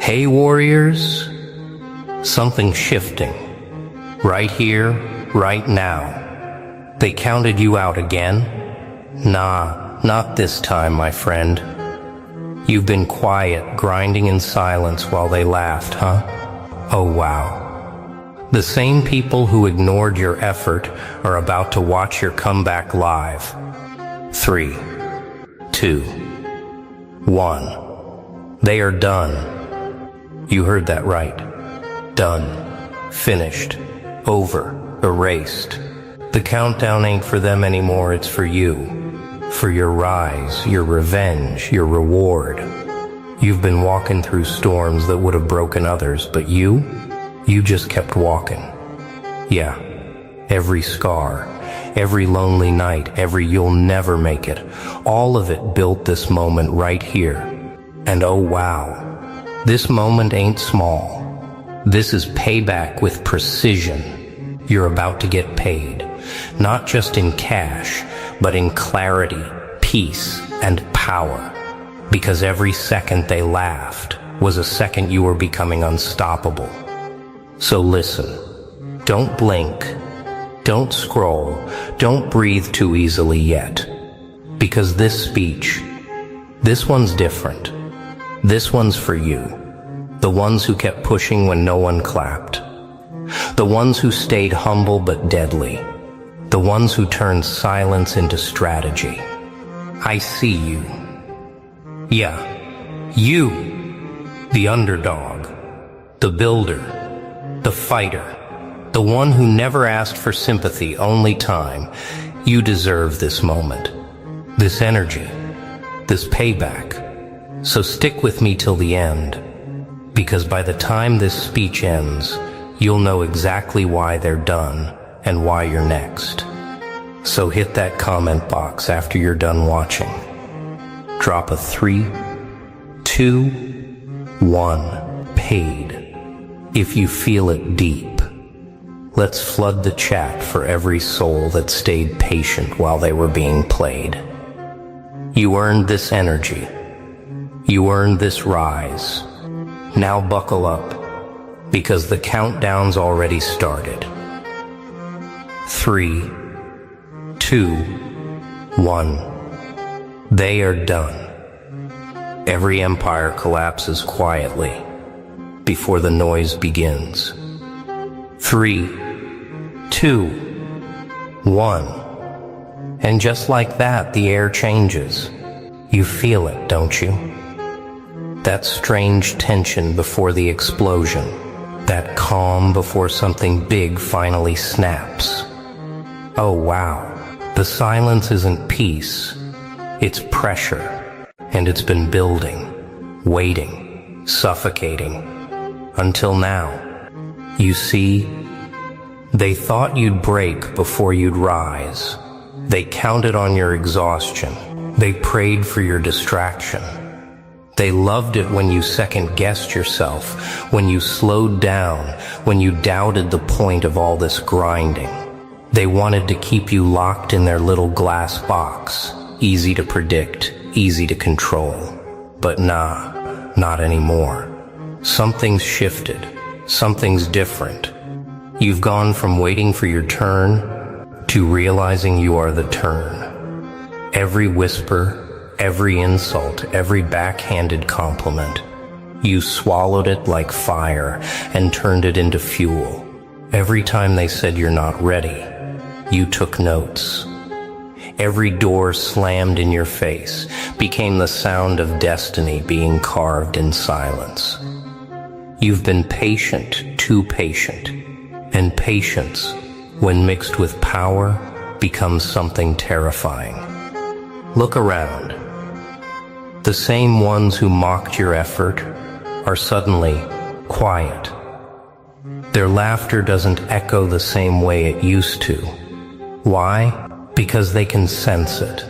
Hey warriors, something's shifting. Right here, right now. They counted you out again? Nah, not this time, my friend. You've been quiet, grinding in silence while they laughed, huh? Oh wow. The same people who ignored your effort are about to watch your comeback live. 3, 2, 1. They are done. You heard that right. Done. Finished. Over. Erased. The countdown ain't for them anymore, it's for you. For your rise, your revenge, your reward. You've been walking through storms that would have broken others, but you just kept walking. Yeah, every scar, every lonely night, every you'll never make it, all of it built this moment right here. And oh wow, this moment ain't small. This is payback with precision. You're about to get paid, not just in cash, but in clarity, peace, and power. Because every second they laughed was a second you were becoming unstoppable. So listen, don't blink, don't scroll, don't breathe too easily yet. Because this speech, this one's different. This one's for you. The ones who kept pushing when no one clapped. The ones who stayed humble but deadly. The ones who turned silence into strategy. I see you. Yeah, you. The underdog. The builder. The fighter. The one who never asked for sympathy, only time. You deserve this moment. This energy. This payback. So stick with me till the end, because by the time this speech ends, you'll know exactly why they're done and why you're next. So hit that comment box after you're done watching. Drop a 3, 2, 1, paid, if you feel it deep. Let's flood the chat for every soul that stayed patient while they were being played. You earned this energy. You earned this rise. Now buckle up, because the countdown's already started. 3, 2, 1. They are done. Every empire collapses quietly before the noise begins. 3, 2, 1. And just like that, the air changes. You feel it, don't you? That strange tension before the explosion. That calm before something big finally snaps. Oh wow, the silence isn't peace. It's pressure. And it's been building, waiting, suffocating. Until now. You see, they thought you'd break before you'd rise. They counted on your exhaustion. They prayed for your distraction. They loved it when you second-guessed yourself, when you slowed down, when you doubted the point of all this grinding. They wanted to keep you locked in their little glass box, easy to predict, easy to control. But nah, not anymore. Something's shifted. Something's different. You've gone from waiting for your turn to realizing you are the turn. Every whisper, every insult, every backhanded compliment, you swallowed it like fire and turned it into fuel. Every time they said you're not ready, you took notes. Every door slammed in your face became the sound of destiny being carved in silence. You've been patient, too patient, and patience, when mixed with power, becomes something terrifying. Look around. The same ones who mocked your effort are suddenly quiet. Their laughter doesn't echo the same way it used to. Why? Because they can sense it.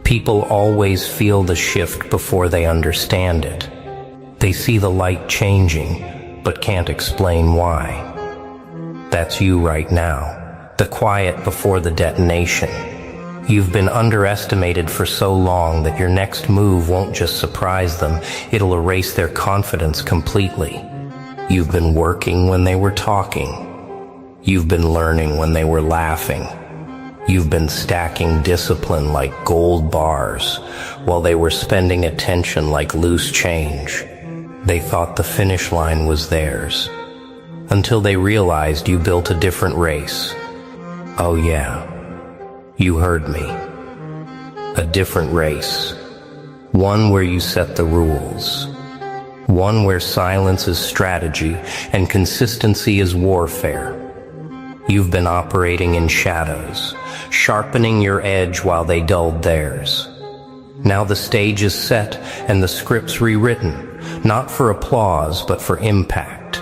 People always feel the shift before they understand it. They see the light changing, but can't explain why. That's you right now, the quiet before the detonation. You've been underestimated for so long that your next move won't just surprise them, it'll erase their confidence completely. You've been working when they were talking. You've been learning when they were laughing. You've been stacking discipline like gold bars, while they were spending attention like loose change. They thought the finish line was theirs, until they realized you built a different race. Oh yeah, you heard me. A different race. One where you set the rules. One where silence is strategy and consistency is warfare. You've been operating in shadows, sharpening your edge while they dulled theirs. Now the stage is set and the script's rewritten, not for applause but for impact.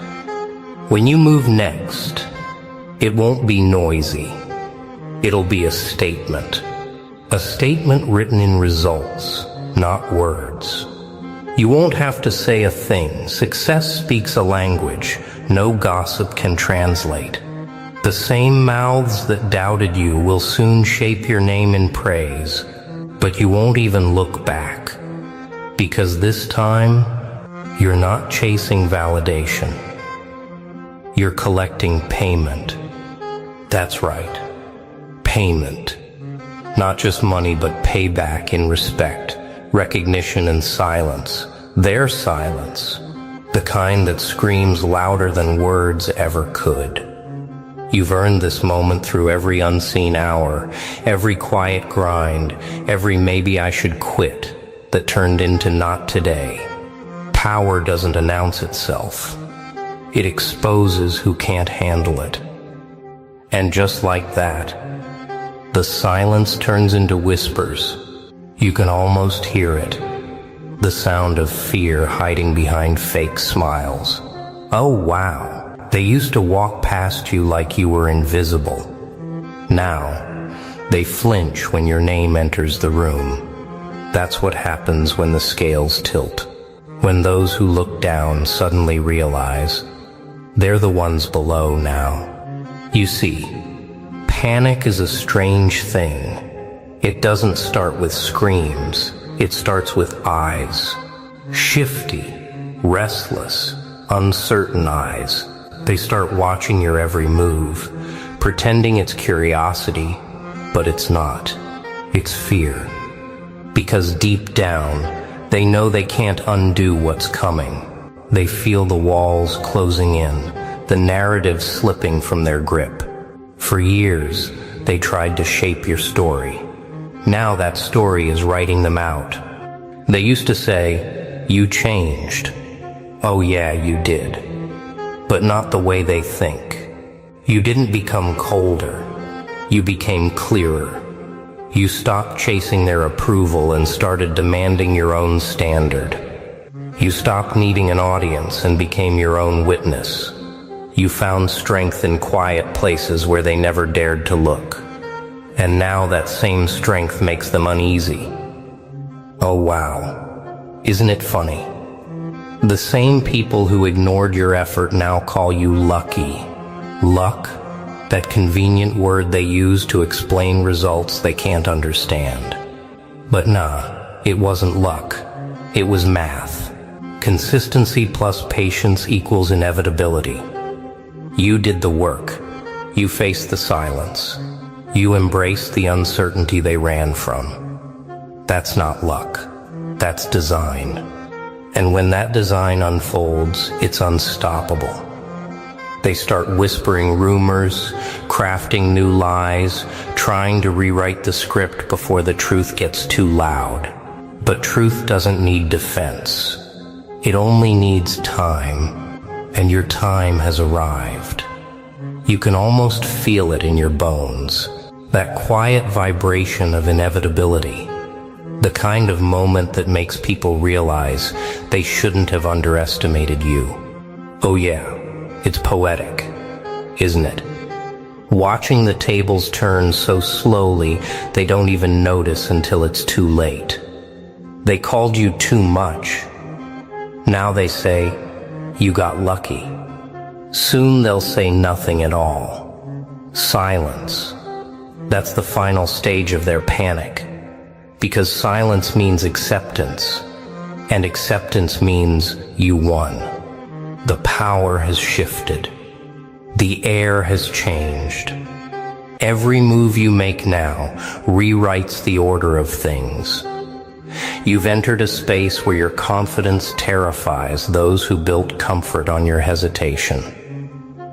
When you move next, it won't be noisy. It'll be a statement. A statement written in results, not words. You won't have to say a thing. Success speaks a language no gossip can translate. The same mouths that doubted you will soon shape your name in praise, but you won't even look back. Because this time, you're not chasing validation. You're collecting payment. That's right. Payment. Not just money, but payback in respect, recognition and silence. Their silence. The kind that screams louder than words ever could. You've earned this moment through every unseen hour, every quiet grind, every maybe I should quit that turned into not today. Power doesn't announce itself. It exposes who can't handle it. And just like that, the silence turns into whispers. You can almost hear it. The sound of fear hiding behind fake smiles. Oh wow, they used to walk past you like you were invisible. Now, they flinch when your name enters the room. That's what happens when the scales tilt. When those who look down suddenly realize they're the ones below now. You see, panic is a strange thing. It doesn't start with screams. It starts with eyes. Shifty, restless, uncertain eyes. They start watching your every move, pretending it's curiosity, but it's not. It's fear. Because deep down, they know they can't undo what's coming. They feel the walls closing in, the narrative slipping from their grip. For years, they tried to shape your story. Now that story is writing them out. They used to say, "You changed." Oh yeah, you did. But not the way they think. You didn't become colder. You became clearer. You stopped chasing their approval and started demanding your own standard. You stopped needing an audience and became your own witness. You found strength in quiet places where they never dared to look. And now that same strength makes them uneasy. Oh wow, isn't it funny? The same people who ignored your effort now call you lucky. Luck, that convenient word they use to explain results they can't understand. But nah, it wasn't luck. It was math. Consistency plus patience equals inevitability. You did the work. You faced the silence. You embraced the uncertainty they ran from. That's not luck. That's design. And when that design unfolds, it's unstoppable. They start whispering rumors, crafting new lies, trying to rewrite the script before the truth gets too loud. But truth doesn't need defense. It only needs time, and your time has arrived. You can almost feel it in your bones, that quiet vibration of inevitability, the kind of moment that makes people realize they shouldn't have underestimated you. Oh yeah, it's poetic, isn't it? Watching the tables turn so slowly they don't even notice until it's too late. They called you too much. Now they say, you got lucky. Soon they'll say nothing at all. Silence. That's the final stage of their panic. Because silence means acceptance, and acceptance means you won. The power has shifted. The air has changed. Every move you make now rewrites the order of things. You've entered a space where your confidence terrifies those who built comfort on your hesitation.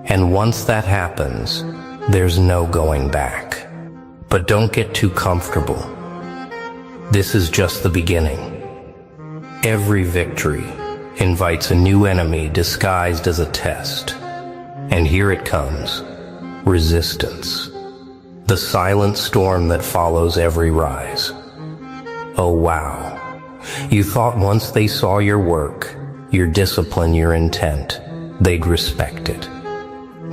And once that happens, there's no going back. But don't get too comfortable. This is just the beginning. Every victory invites a new enemy disguised as a test. And here it comes, resistance. The silent storm that follows every rise. Oh wow. You thought once they saw your work, your discipline, your intent, they'd respect it.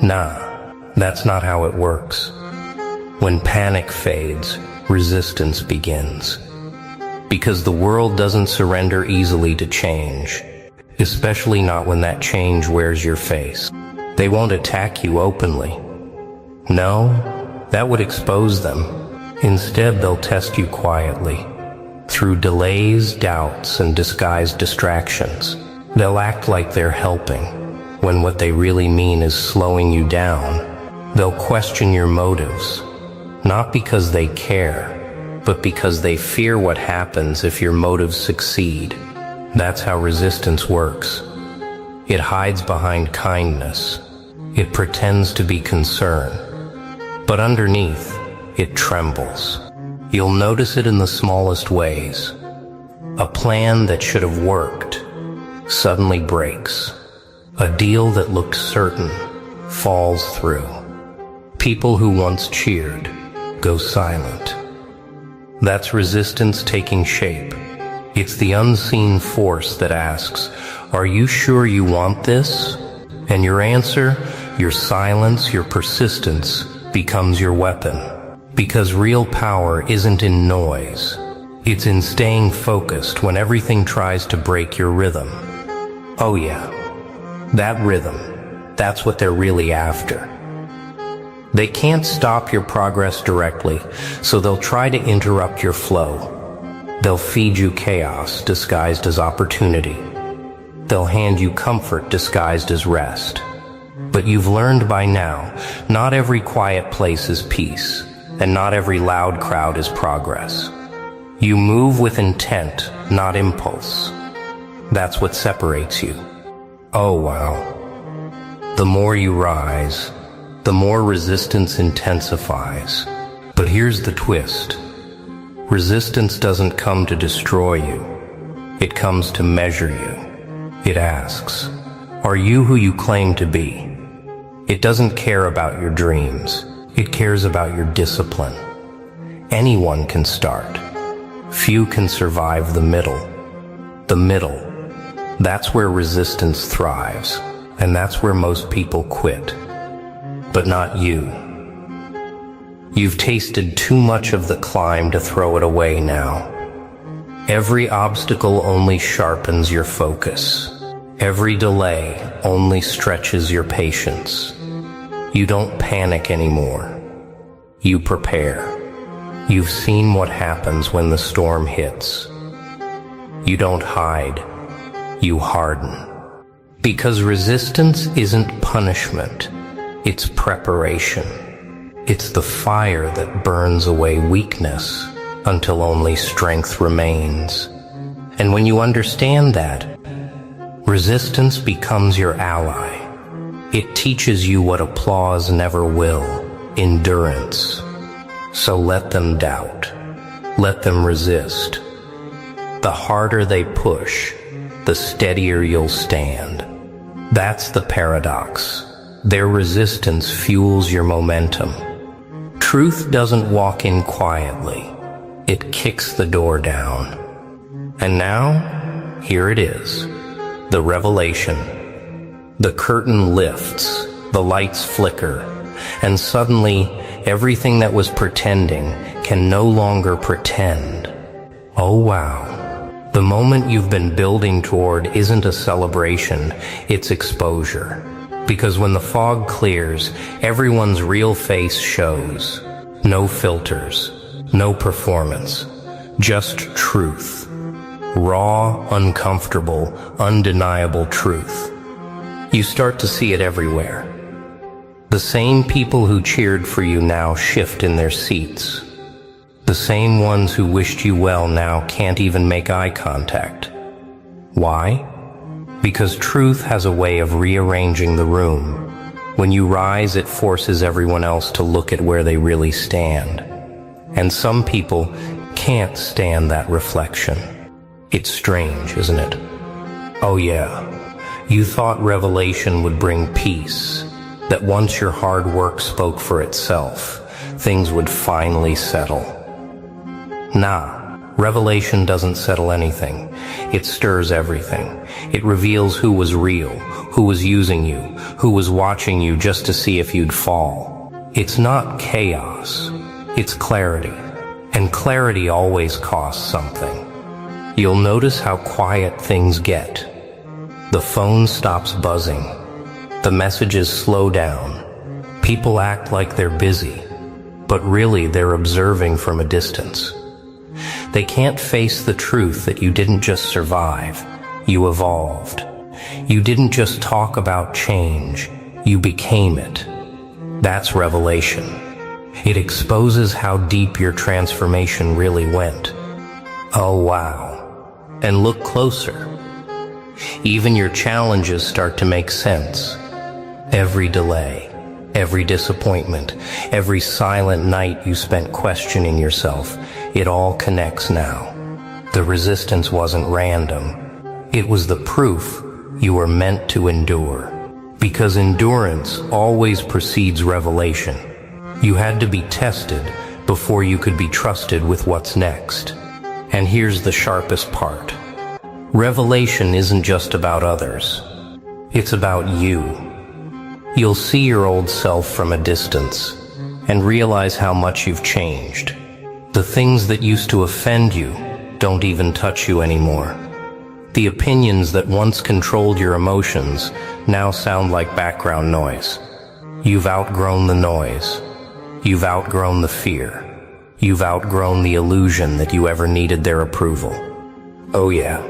Nah, that's not how it works. When panic fades, resistance begins. Because the world doesn't surrender easily to change, especially not when that change wears your face. They won't attack you openly. No, that would expose them. Instead, they'll test you quietly. Through delays, doubts, and disguised distractions. They'll act like they're helping, when what they really mean is slowing you down. They'll question your motives, not because they care, but because they fear what happens if your motives succeed. That's how resistance works. It hides behind kindness. It pretends to be concern. But underneath, it trembles. You'll notice it in the smallest ways. A plan that should have worked suddenly breaks. A deal that looked certain falls through. People who once cheered go silent. That's resistance taking shape. It's the unseen force that asks, "Are you sure you want this?" And your answer, your silence, your persistence becomes your weapon. Because real power isn't in noise. It's in staying focused when everything tries to break your rhythm. Oh yeah, that rhythm, that's what they're really after. They can't stop your progress directly, so they'll try to interrupt your flow. They'll feed you chaos disguised as opportunity. They'll hand you comfort disguised as rest. But you've learned by now, not every quiet place is peace, and not every loud crowd is progress. You move with intent, not impulse. That's what separates you. Oh wow. The more you rise, the more resistance intensifies. But here's the twist. Resistance doesn't come to destroy you. It comes to measure you. It asks, are you who you claim to be? It doesn't care about your dreams. It cares about your discipline. Anyone can start. Few can survive the middle. The middle, that's where resistance thrives, and that's where most people quit. But not you. You've tasted too much of the climb to throw it away now. Every obstacle only sharpens your focus. Every delay only stretches your patience. You don't panic anymore. You prepare. You've seen what happens when the storm hits. You don't hide. You harden. Because resistance isn't punishment. It's preparation. It's the fire that burns away weakness until only strength remains. And when you understand that, resistance becomes your ally. It teaches you what applause never will, endurance. So let them doubt. Let them resist. The harder they push, the steadier you'll stand. That's the paradox. Their resistance fuels your momentum. Truth doesn't walk in quietly. It kicks the door down. And now, here it is, the revelation. The curtain lifts, the lights flicker, and suddenly everything that was pretending can no longer pretend. Oh wow. The moment you've been building toward isn't a celebration, it's exposure. Because when the fog clears, everyone's real face shows. No filters, no performance, just truth. Raw, uncomfortable, undeniable truth. You start to see it everywhere. The same people who cheered for you now shift in their seats. The same ones who wished you well now can't even make eye contact. Why? Because truth has a way of rearranging the room. When you rise, it forces everyone else to look at where they really stand. And some people can't stand that reflection. It's strange, isn't it? Oh yeah, you thought revelation would bring peace, that once your hard work spoke for itself, things would finally settle. Nah, revelation doesn't settle anything. It stirs everything. It reveals who was real, who was using you, who was watching you just to see if you'd fall. It's not chaos, it's clarity. And clarity always costs something. You'll notice how quiet things get. The phone stops buzzing. The messages slow down. People act like they're busy, but really they're observing from a distance. They can't face the truth that you didn't just survive, you evolved. You didn't just talk about change, you became it. That's revelation. It exposes how deep your transformation really went. Oh wow. And look closer. Even your challenges start to make sense. Every delay, every disappointment, every silent night you spent questioning yourself, it all connects now. The resistance wasn't random. It was the proof you were meant to endure. Because endurance always precedes revelation. You had to be tested before you could be trusted with what's next. And here's the sharpest part. Revelation isn't just about others. It's about you. You'll see your old self from a distance and realize how much you've changed. The things that used to offend you don't even touch you anymore. The opinions that once controlled your emotions now sound like background noise. You've outgrown the noise. You've outgrown the fear. You've outgrown the illusion that you ever needed their approval. Oh yeah.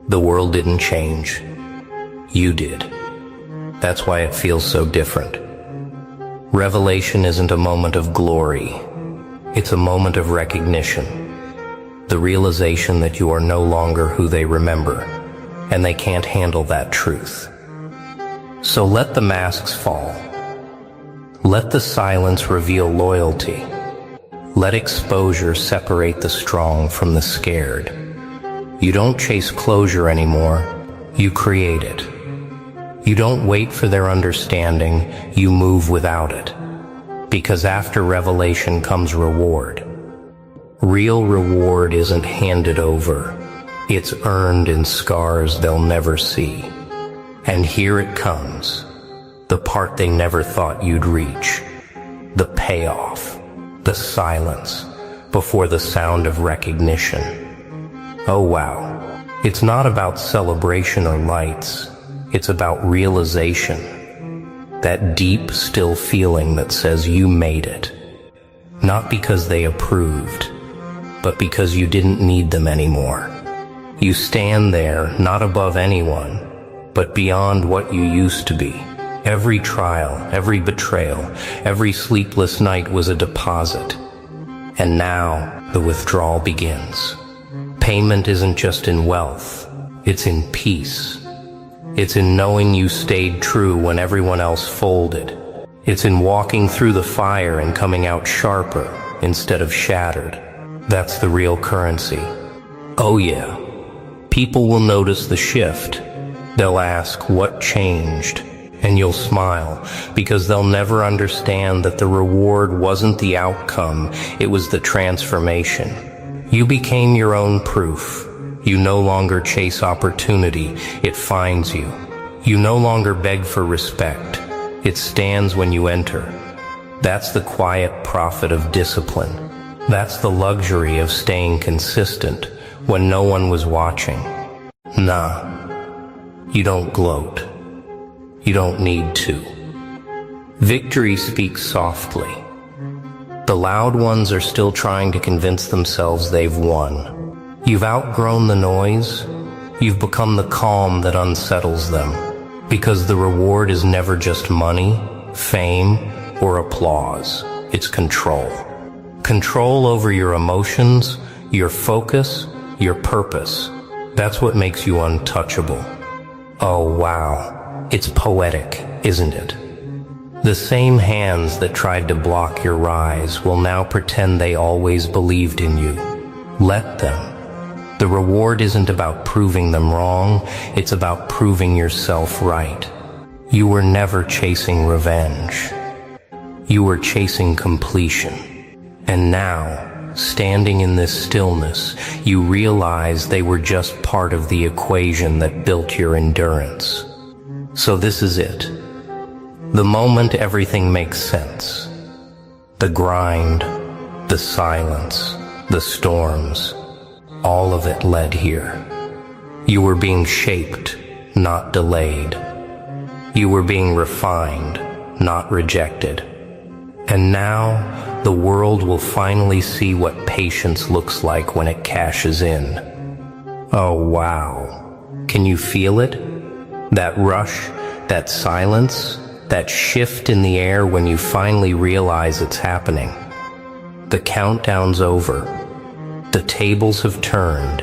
The world didn't change. You did. That's why it feels so different. Revelation isn't a moment of glory. It's a moment of recognition. The realization that you are no longer who they remember, and they can't handle that truth. So let the masks fall. Let the silence reveal loyalty. Let exposure separate the strong from the scared. You don't chase closure anymore, you create it. You don't wait for their understanding, you move without it. Because after revelation comes reward. Real reward isn't handed over. It's earned in scars they'll never see. And here it comes. The part they never thought you'd reach. The payoff. The silence. Before the sound of recognition. Oh wow. It's not about celebration or lights. It's about realization. That deep, still feeling that says you made it. Not because they approved, but because you didn't need them anymore. You stand there, not above anyone, but beyond what you used to be. Every trial, every betrayal, every sleepless night was a deposit. And now, the withdrawal begins. Payment isn't just in wealth, it's in peace. It's in knowing you stayed true when everyone else folded. It's in walking through the fire and coming out sharper instead of shattered. That's the real currency. Oh yeah. People will notice the shift. They'll ask, what changed? And you'll smile, because they'll never understand that the reward wasn't the outcome, it was the transformation. You became your own proof. You no longer chase opportunity, it finds you. You no longer beg for respect, it stands when you enter. That's the quiet profit of discipline. That's the luxury of staying consistent when no one was watching. Nah, you don't gloat. You don't need to. Victory speaks softly. The loud ones are still trying to convince themselves they've won. You've outgrown the noise. You've become the calm that unsettles them. Because the reward is never just money, fame, or applause. It's control. Control over your emotions, your focus, your purpose. That's what makes you untouchable. Oh wow, it's poetic, isn't it? The same hands that tried to block your rise will now pretend they always believed in you. Let them. The reward isn't about proving them wrong, it's about proving yourself right. You were never chasing revenge. You were chasing completion. And now, standing in this stillness, you realize they were just part of the equation that built your endurance. So this is it. The moment everything makes sense. The grind, the silence, the storms, all of it led here. You were being shaped, not delayed. You were being refined, not rejected. And now, the world will finally see what patience looks like when it cashes in. Oh wow. Can you feel it? That rush, that silence, that shift in the air when you finally realize it's happening. The countdown's over. The tables have turned.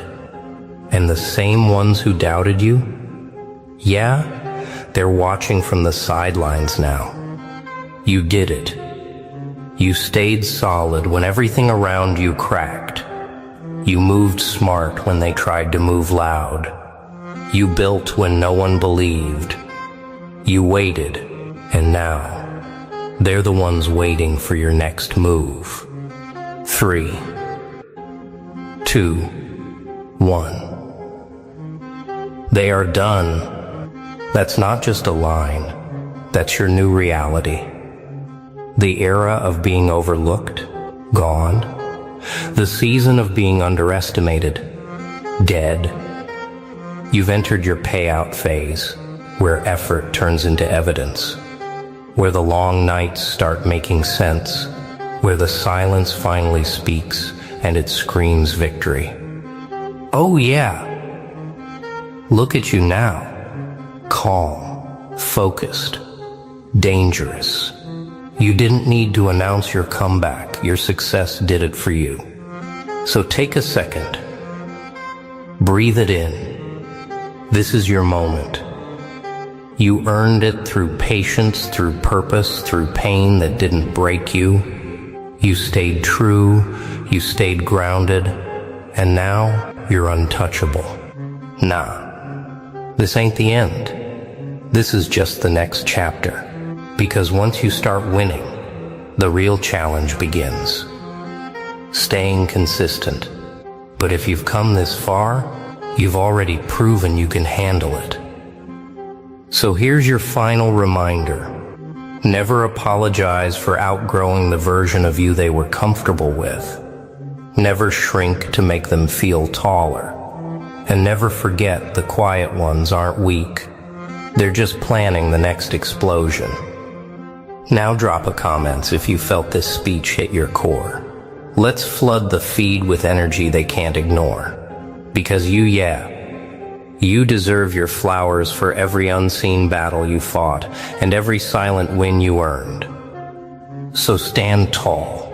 And the same ones who doubted you? Yeah, they're watching from the sidelines now. You did it. You stayed solid when everything around you cracked. You moved smart when they tried to move loud. You built when no one believed. You waited. And now, they're the ones waiting for your next move. 3, 2, 1. They are done. That's not just a line. That's your new reality. The era of being overlooked, gone. The season of being underestimated, dead. You've entered your payout phase, where effort turns into evidence. Where the long nights start making sense, where the silence finally speaks and it screams victory. Oh yeah! Look at you now. Calm, focused, dangerous. You didn't need to announce your comeback. Your success did it for you. So take a second. Breathe it in. This is your moment. You earned it through patience, through purpose, through pain that didn't break you. You stayed true, you stayed grounded, and now you're untouchable. Nah, this ain't the end. This is just the next chapter. Because once you start winning, the real challenge begins. Staying consistent. But if you've come this far, you've already proven you can handle it. So here's your final reminder. Never apologize for outgrowing the version of you they were comfortable with. Never shrink to make them feel taller. And never forget the quiet ones aren't weak. They're just planning the next explosion. Now drop a comment if you felt this speech hit your core. Let's flood the feed with energy they can't ignore. Because you deserve your flowers for every unseen battle you fought and every silent win you earned. So stand tall.